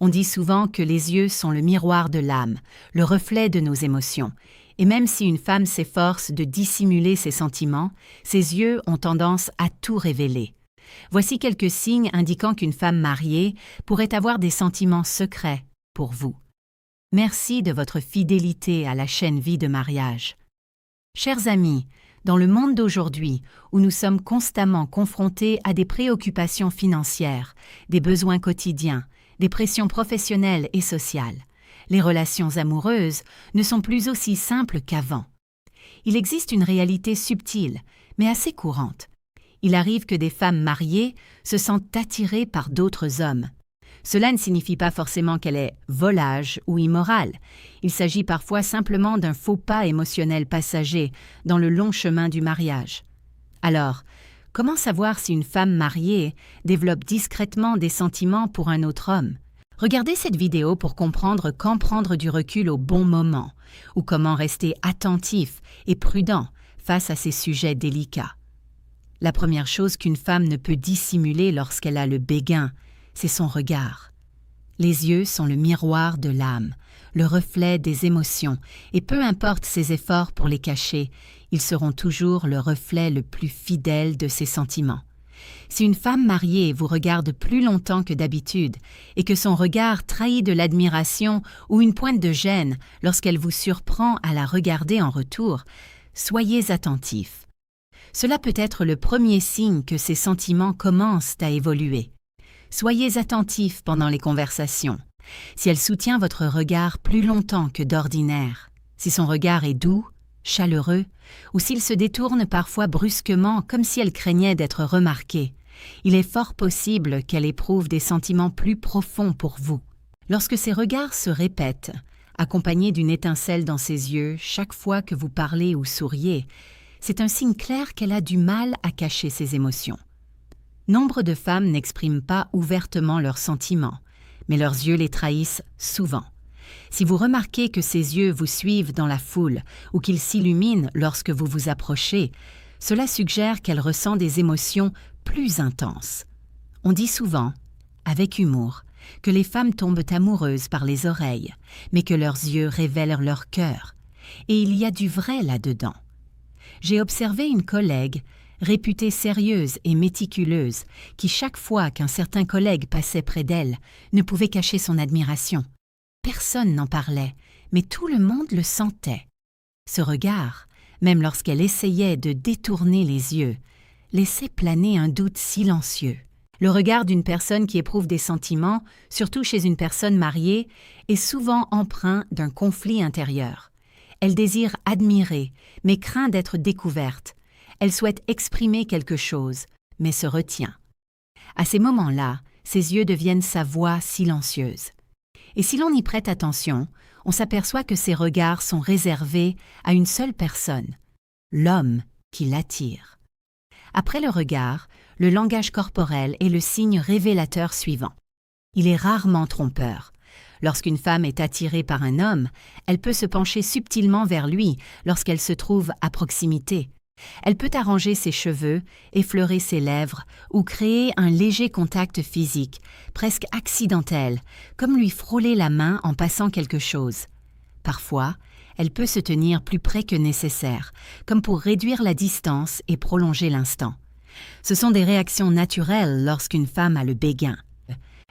On dit souvent que les yeux sont le miroir de l'âme, le reflet de nos émotions. Et même si une femme s'efforce de dissimuler ses sentiments, ses yeux ont tendance à tout révéler. Voici quelques signes indiquant qu'une femme mariée pourrait avoir des sentiments secrets pour vous. Merci de votre fidélité à la chaîne Vie de mariage. Chers amis, dans le monde d'aujourd'hui, où nous sommes constamment confrontés à des préoccupations financières, des besoins quotidiens, des pressions professionnelles et sociales, les relations amoureuses ne sont plus aussi simples qu'avant. Il existe une réalité subtile, mais assez courante. Il arrive que des femmes mariées se sentent attirées par d'autres hommes. Cela ne signifie pas forcément qu'elle est volage ou immorale. Il s'agit parfois simplement d'un faux pas émotionnel passager dans le long chemin du mariage. Alors, comment savoir si une femme mariée développe discrètement des sentiments pour un autre homme? Regardez cette vidéo pour comprendre quand prendre du recul au bon moment, ou comment rester attentif et prudent face à ces sujets délicats. La première chose qu'une femme ne peut dissimuler lorsqu'elle a le béguin, c'est son regard. Les yeux sont le miroir de l'âme, le reflet des émotions, et peu importe ses efforts pour les cacher, ils seront toujours le reflet le plus fidèle de ses sentiments. Si une femme mariée vous regarde plus longtemps que d'habitude et que son regard trahit de l'admiration ou une pointe de gêne lorsqu'elle vous surprend à la regarder en retour, soyez attentifs. Cela peut être le premier signe que ses sentiments commencent à évoluer. Soyez attentifs pendant les conversations. Si elle soutient votre regard plus longtemps que d'ordinaire, si son regard est doux, chaleureux, ou s'il se détourne parfois brusquement comme si elle craignait d'être remarquée, il est fort possible qu'elle éprouve des sentiments plus profonds pour vous. Lorsque ces regards se répètent, accompagnés d'une étincelle dans ses yeux chaque fois que vous parlez ou souriez, c'est un signe clair qu'elle a du mal à cacher ses émotions. Nombre de femmes n'expriment pas ouvertement leurs sentiments, mais leurs yeux les trahissent souvent. Si vous remarquez que ses yeux vous suivent dans la foule ou qu'ils s'illuminent lorsque vous vous approchez, cela suggère qu'elle ressent des émotions plus intenses. On dit souvent, avec humour, que les femmes tombent amoureuses par les oreilles, mais que leurs yeux révèlent leur cœur. Et il y a du vrai là-dedans. J'ai observé une collègue, réputée sérieuse et méticuleuse, qui chaque fois qu'un certain collègue passait près d'elle, ne pouvait cacher son admiration. Personne n'en parlait, mais tout le monde le sentait. Ce regard, même lorsqu'elle essayait de détourner les yeux, laissait planer un doute silencieux. Le regard d'une personne qui éprouve des sentiments, surtout chez une personne mariée, est souvent empreint d'un conflit intérieur. Elle désire admirer, mais craint d'être découverte. Elle souhaite exprimer quelque chose, mais se retient. À ces moments-là, ses yeux deviennent sa voix silencieuse. Et si l'on y prête attention, on s'aperçoit que ces regards sont réservés à une seule personne, l'homme qui l'attire. Après le regard, le langage corporel est le signe révélateur suivant. Il est rarement trompeur. Lorsqu'une femme est attirée par un homme, elle peut se pencher subtilement vers lui lorsqu'elle se trouve à proximité. Elle peut arranger ses cheveux, effleurer ses lèvres ou créer un léger contact physique, presque accidentel, comme lui frôler la main en passant quelque chose. Parfois, elle peut se tenir plus près que nécessaire, comme pour réduire la distance et prolonger l'instant. Ce sont des réactions naturelles lorsqu'une femme a le béguin.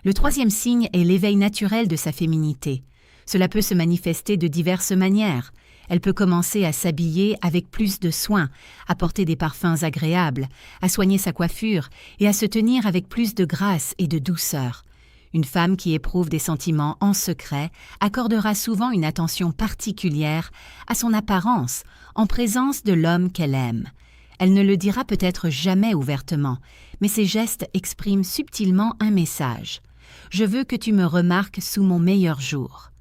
Le troisième signe est l'éveil naturel de sa féminité. Cela peut se manifester de diverses manières. Elle peut commencer à s'habiller avec plus de soin, à porter des parfums agréables, à soigner sa coiffure et à se tenir avec plus de grâce et de douceur. Une femme qui éprouve des sentiments en secret accordera souvent une attention particulière à son apparence en présence de l'homme qu'elle aime. Elle ne le dira peut-être jamais ouvertement, mais ses gestes expriment subtilement un message. « Je veux que tu me remarques sous mon meilleur jour ».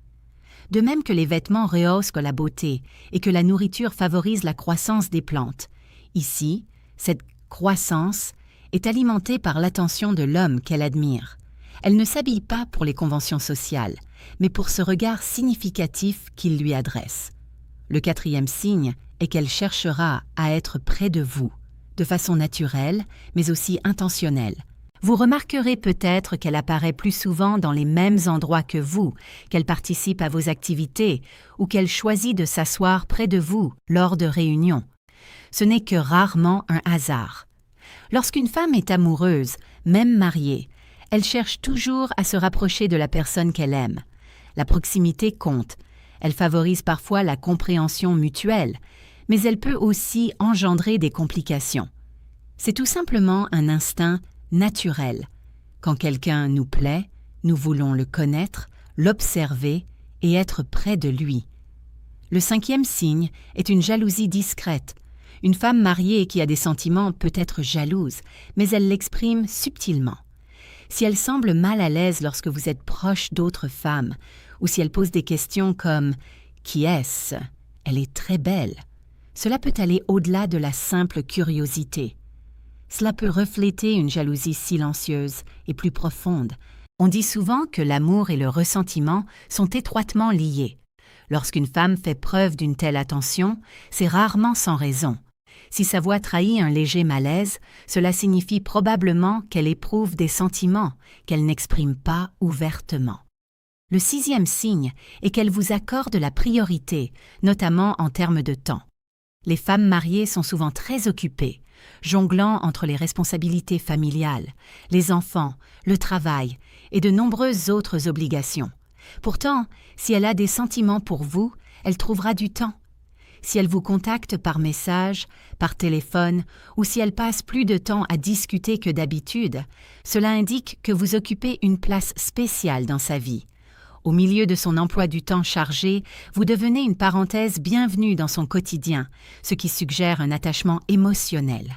De même que les vêtements rehaussent la beauté et que la nourriture favorise la croissance des plantes, ici, cette croissance est alimentée par l'attention de l'homme qu'elle admire. Elle ne s'habille pas pour les conventions sociales, mais pour ce regard significatif qu'il lui adresse. Le quatrième signe est qu'elle cherchera à être près de vous, de façon naturelle, mais aussi intentionnelle. Vous remarquerez peut-être qu'elle apparaît plus souvent dans les mêmes endroits que vous, qu'elle participe à vos activités ou qu'elle choisit de s'asseoir près de vous lors de réunions. Ce n'est que rarement un hasard. Lorsqu'une femme est amoureuse, même mariée, elle cherche toujours à se rapprocher de la personne qu'elle aime. La proximité compte. Elle favorise parfois la compréhension mutuelle, mais elle peut aussi engendrer des complications. C'est tout simplement un instinct naturel. Quand quelqu'un nous plaît, nous voulons le connaître, l'observer et être près de lui. Le 5e signe est une jalousie discrète. Une femme mariée qui a des sentiments peut être jalouse, mais elle l'exprime subtilement. Si elle semble mal à l'aise lorsque vous êtes proche d'autres femmes, ou si elle pose des questions comme « Qui est-ce ? Elle est très belle », cela peut aller au-delà de la simple curiosité. Cela peut refléter une jalousie silencieuse et plus profonde. On dit souvent que l'amour et le ressentiment sont étroitement liés. Lorsqu'une femme fait preuve d'une telle attention, c'est rarement sans raison. Si sa voix trahit un léger malaise, cela signifie probablement qu'elle éprouve des sentiments qu'elle n'exprime pas ouvertement. Le 6e signe est qu'elle vous accorde la priorité, notamment en termes de temps. Les femmes mariées sont souvent très occupées, jonglant entre les responsabilités familiales, les enfants, le travail et de nombreuses autres obligations. Pourtant, si elle a des sentiments pour vous, elle trouvera du temps. Si elle vous contacte par message, par téléphone ou si elle passe plus de temps à discuter que d'habitude, cela indique que vous occupez une place spéciale dans sa vie. Au milieu de son emploi du temps chargé, vous devenez une parenthèse bienvenue dans son quotidien, ce qui suggère un attachement émotionnel.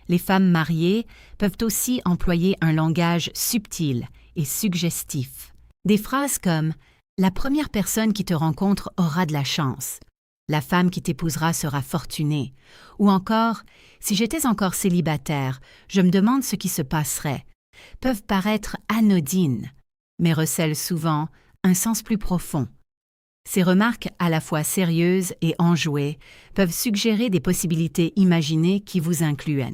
Les femmes mariées peuvent aussi employer un langage subtil et suggestif. Des phrases comme « La première personne qui te rencontre aura de la chance », « La femme qui t'épousera sera fortunée » ou encore « Si j'étais encore célibataire, je me demande ce qui se passerait » peuvent paraître anodines, mais recèlent souvent un sens plus profond. Ces remarques à la fois sérieuses et enjouées peuvent suggérer des possibilités imaginées qui vous incluent.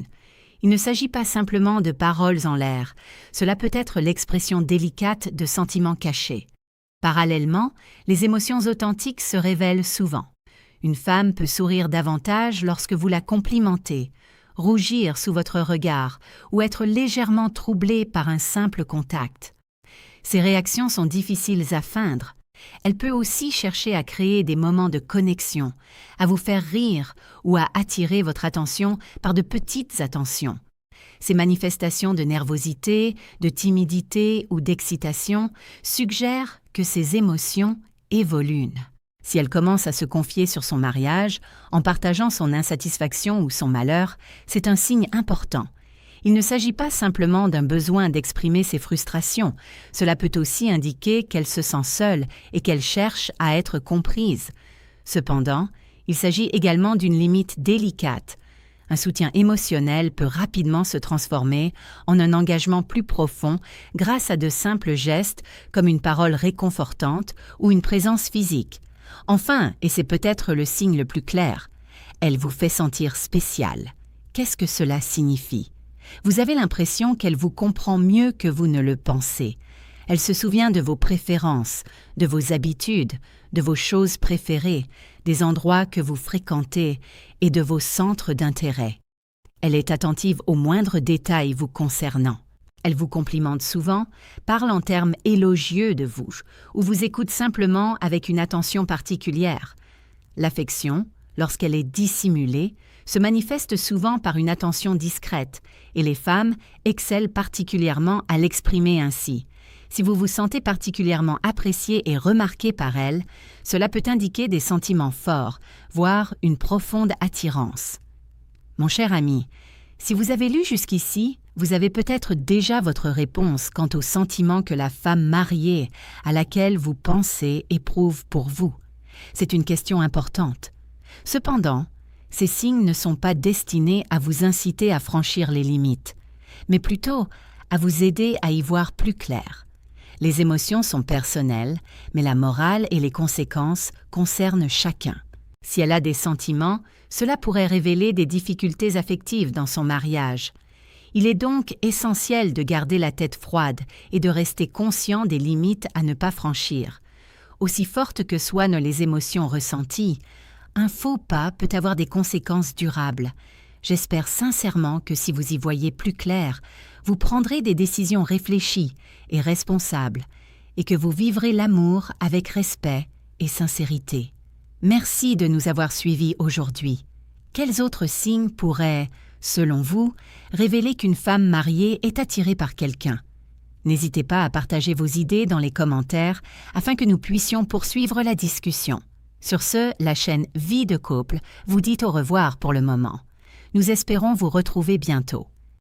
Il ne s'agit pas simplement de paroles en l'air, cela peut être l'expression délicate de sentiments cachés. Parallèlement, les émotions authentiques se révèlent souvent. Une femme peut sourire davantage lorsque vous la complimentez, rougir sous votre regard ou être légèrement troublée par un simple contact. Ces réactions sont difficiles à feindre. Elle peut aussi chercher à créer des moments de connexion, à vous faire rire ou à attirer votre attention par de petites attentions. Ces manifestations de nervosité, de timidité ou d'excitation suggèrent que ces émotions évoluent. Si elle commence à se confier sur son mariage, en partageant son insatisfaction ou son malheur, c'est un signe important. Il ne s'agit pas simplement d'un besoin d'exprimer ses frustrations, cela peut aussi indiquer qu'elle se sent seule et qu'elle cherche à être comprise. Cependant, il s'agit également d'une limite délicate. Un soutien émotionnel peut rapidement se transformer en un engagement plus profond grâce à de simples gestes comme une parole réconfortante ou une présence physique. Enfin, et c'est peut-être le signe le plus clair, elle vous fait sentir spécial. Qu'est-ce que cela signifie? Vous avez l'impression qu'elle vous comprend mieux que vous ne le pensez. Elle se souvient de vos préférences, de vos habitudes, de vos choses préférées, des endroits que vous fréquentez et de vos centres d'intérêt. Elle est attentive aux moindres détails vous concernant. Elle vous complimente souvent, parle en termes élogieux de vous, ou vous écoute simplement avec une attention particulière. L'affection, lorsqu'elle est dissimulée, se manifeste souvent par une attention discrète, et les femmes excellent particulièrement à l'exprimer ainsi. Si vous vous sentez particulièrement apprécié et remarqué par elle, cela peut indiquer des sentiments forts, voire une profonde attirance. Mon cher ami, si vous avez lu jusqu'ici, vous avez peut-être déjà votre réponse quant aux sentiments que la femme mariée à laquelle vous pensez éprouve pour vous. C'est une question importante. Cependant, ces signes ne sont pas destinés à vous inciter à franchir les limites, mais plutôt à vous aider à y voir plus clair. Les émotions sont personnelles, mais la morale et les conséquences concernent chacun. Si elle a des sentiments, cela pourrait révéler des difficultés affectives dans son mariage. Il est donc essentiel de garder la tête froide et de rester conscient des limites à ne pas franchir. Aussi fortes que soient les émotions ressenties, un faux pas peut avoir des conséquences durables. J'espère sincèrement que si vous y voyez plus clair, vous prendrez des décisions réfléchies et responsables, et que vous vivrez l'amour avec respect et sincérité. Merci de nous avoir suivis aujourd'hui. Quels autres signes pourraient, selon vous, révéler qu'une femme mariée est attirée par quelqu'un? N'hésitez pas à partager vos idées dans les commentaires afin que nous puissions poursuivre la discussion. Sur ce, la chaîne Vie de couple vous dit au revoir pour le moment. Nous espérons vous retrouver bientôt.